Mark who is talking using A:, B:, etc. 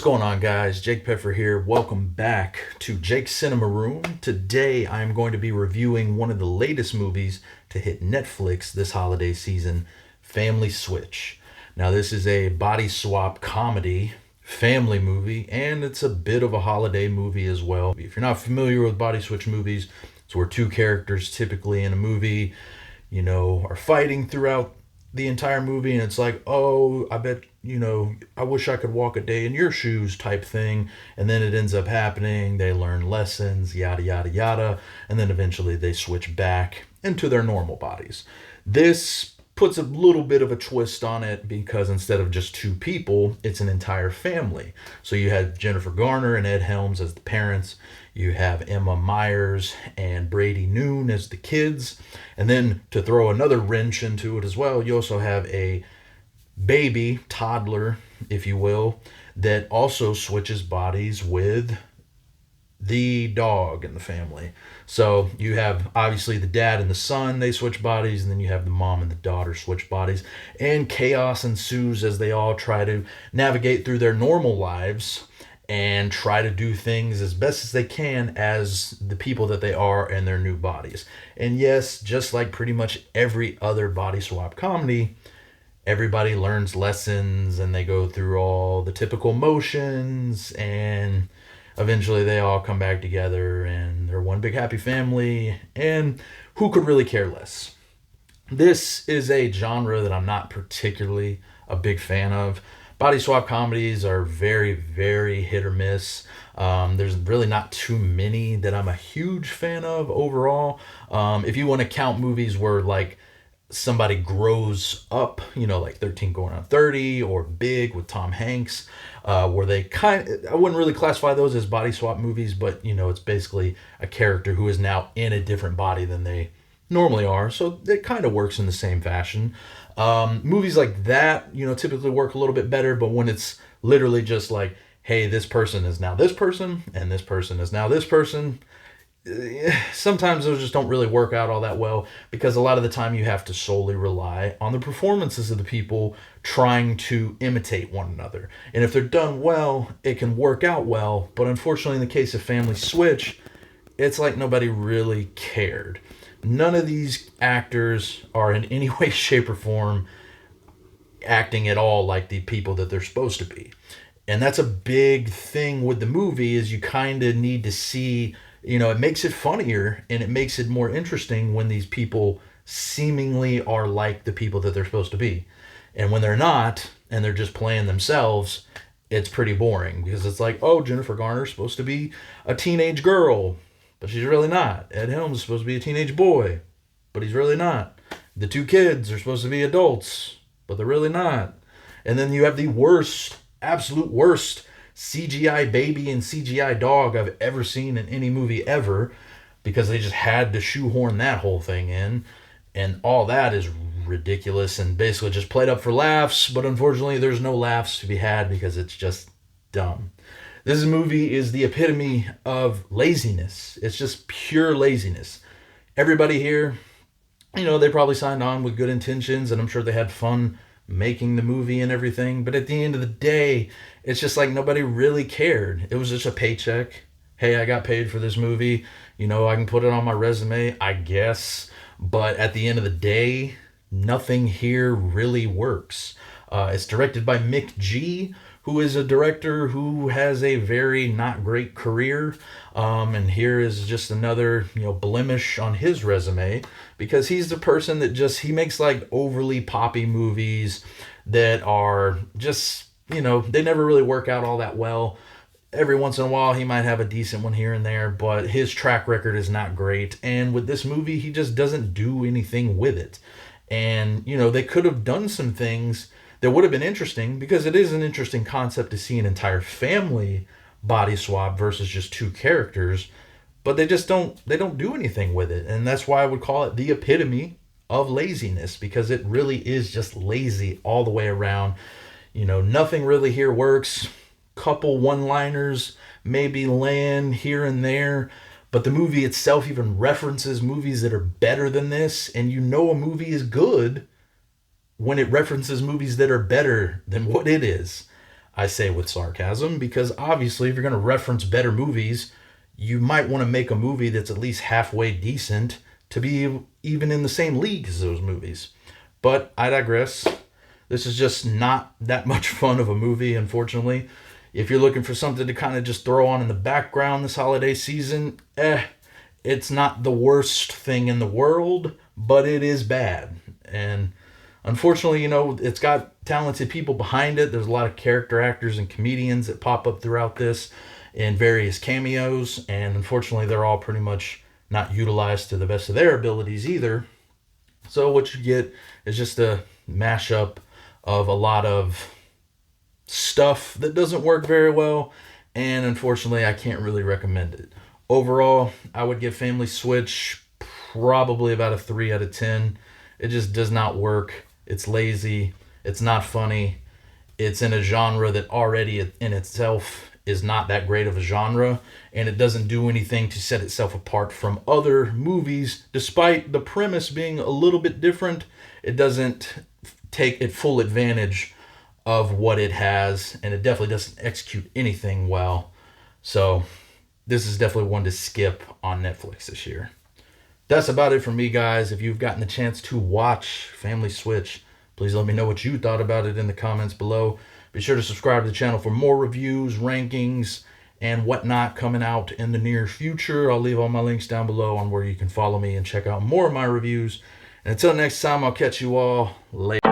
A: going on, guys? Jake Peffer here. Welcome back to Jake's Cinema Room. Today I'm going to be reviewing one of the latest movies to hit Netflix this holiday season, Family Switch. Now, this is a body swap comedy family movie, and it's a bit of a holiday movie as well. If you're not familiar with body switch movies, it's where two characters typically in a movie, are fighting throughout the entire movie, and it's like, oh, I bet, I wish I could walk a day in your shoes type thing. And then it ends up happening. They learn lessons, yada, yada, yada. And then eventually they switch back into their normal bodies. This puts a little bit of a twist on it because instead of just two people, it's an entire family. So you had Jennifer Garner and Ed Helms as the parents. You have Emma Myers and Brady Noon as the kids. And then to throw another wrench into it as well, you also have a baby, toddler, if you will, that also switches bodies with the dog in the family. So you have obviously the dad and the son, they switch bodies, and then you have the mom and the daughter switch bodies. And chaos ensues as they all try to navigate through their normal lives and try to do things as best as they can as the people that they are in their new bodies. And yes, just like pretty much every other body swap comedy, everybody learns lessons and they go through all the typical motions, and eventually they all come back together and they're one big happy family, and who could really care less? This is a genre that I'm not particularly a big fan of. Body swap comedies are very, very hit or miss. There's really not too many that I'm a huge fan of overall. If you want to count movies where like somebody grows up, like 13 going on 30 or Big with Tom Hanks, where they I wouldn't really classify those as body swap movies, but it's basically a character who is now in a different body than they normally are. So it kind of works in the same fashion. Movies like that, typically work a little bit better, but when it's literally just like, hey, this person is now this person, and this person is now this person, sometimes those just don't really work out all that well, because a lot of the time you have to solely rely on the performances of the people trying to imitate one another. And if they're done well, it can work out well, but unfortunately in the case of Family Switch, it's like nobody really cared. None of these actors are in any way, shape, or form acting at all like the people that they're supposed to be. And that's a big thing with the movie, is you kind of need to see, it makes it funnier and it makes it more interesting when these people seemingly are like the people that they're supposed to be. And when they're not, and they're just playing themselves, it's pretty boring, because it's like, oh, Jennifer Garner's supposed to be a teenage girl, but she's really not. Ed Helms is supposed to be a teenage boy, but he's really not. The two kids are supposed to be adults, but they're really not. And then you have the worst, absolute worst CGI baby and CGI dog I've ever seen in any movie ever, because they just had to shoehorn that whole thing in. And all that is ridiculous and basically just played up for laughs, but unfortunately there's no laughs to be had because it's just dumb. This movie is the epitome of laziness. It's just pure laziness. Everybody here, they probably signed on with good intentions, and I'm sure they had fun making the movie and everything. But at the end of the day, it's just like nobody really cared. It was just a paycheck. Hey, I got paid for this movie. I can put it on my resume, I guess. But at the end of the day, nothing here really works. It's directed by Mick G., who is a director who has a very not great career. And here is just another, blemish on his resume, because he's the person that he makes like overly poppy movies that are just, they never really work out all that well. Every once in a while, he might have a decent one here and there, but his track record is not great. And with this movie, he just doesn't do anything with it. And, they could have done some things that would have been interesting, because it is an interesting concept to see an entire family body swap versus just two characters, but they don't do anything with it. And that's why I would call it the epitome of laziness, because it really is just lazy all the way around. Nothing really here works. Couple one-liners maybe land here and there, but the movie itself even references movies that are better than this, and a movie is good when it references movies that are better than what it is. I say with sarcasm, because obviously, if you're going to reference better movies, you might want to make a movie that's at least halfway decent to be even in the same league as those movies. But I digress. This is just not that much fun of a movie, unfortunately. If you're looking for something to kind of just throw on in the background this holiday season, it's not the worst thing in the world, but it is bad. And unfortunately, it's got talented people behind it. There's a lot of character actors and comedians that pop up throughout this in various cameos, and unfortunately, they're all pretty much not utilized to the best of their abilities either. So what you get is just a mashup of a lot of stuff that doesn't work very well, and unfortunately, I can't really recommend it. Overall, I would give Family Switch probably about a 3 out of 10. It just does not work. It's lazy. It's not funny. It's in a genre that already in itself is not that great of a genre, and it doesn't do anything to set itself apart from other movies. Despite the premise being a little bit different, it doesn't take it full advantage of what it has, and it definitely doesn't execute anything well. So this is definitely one to skip on Netflix this year. That's about it for me, guys. If you've gotten the chance to watch Family Switch, please let me know what you thought about it in the comments below. Be sure to subscribe to the channel for more reviews, rankings, and whatnot coming out in the near future. I'll leave all my links down below on where you can follow me and check out more of my reviews. And until next time, I'll catch you all later.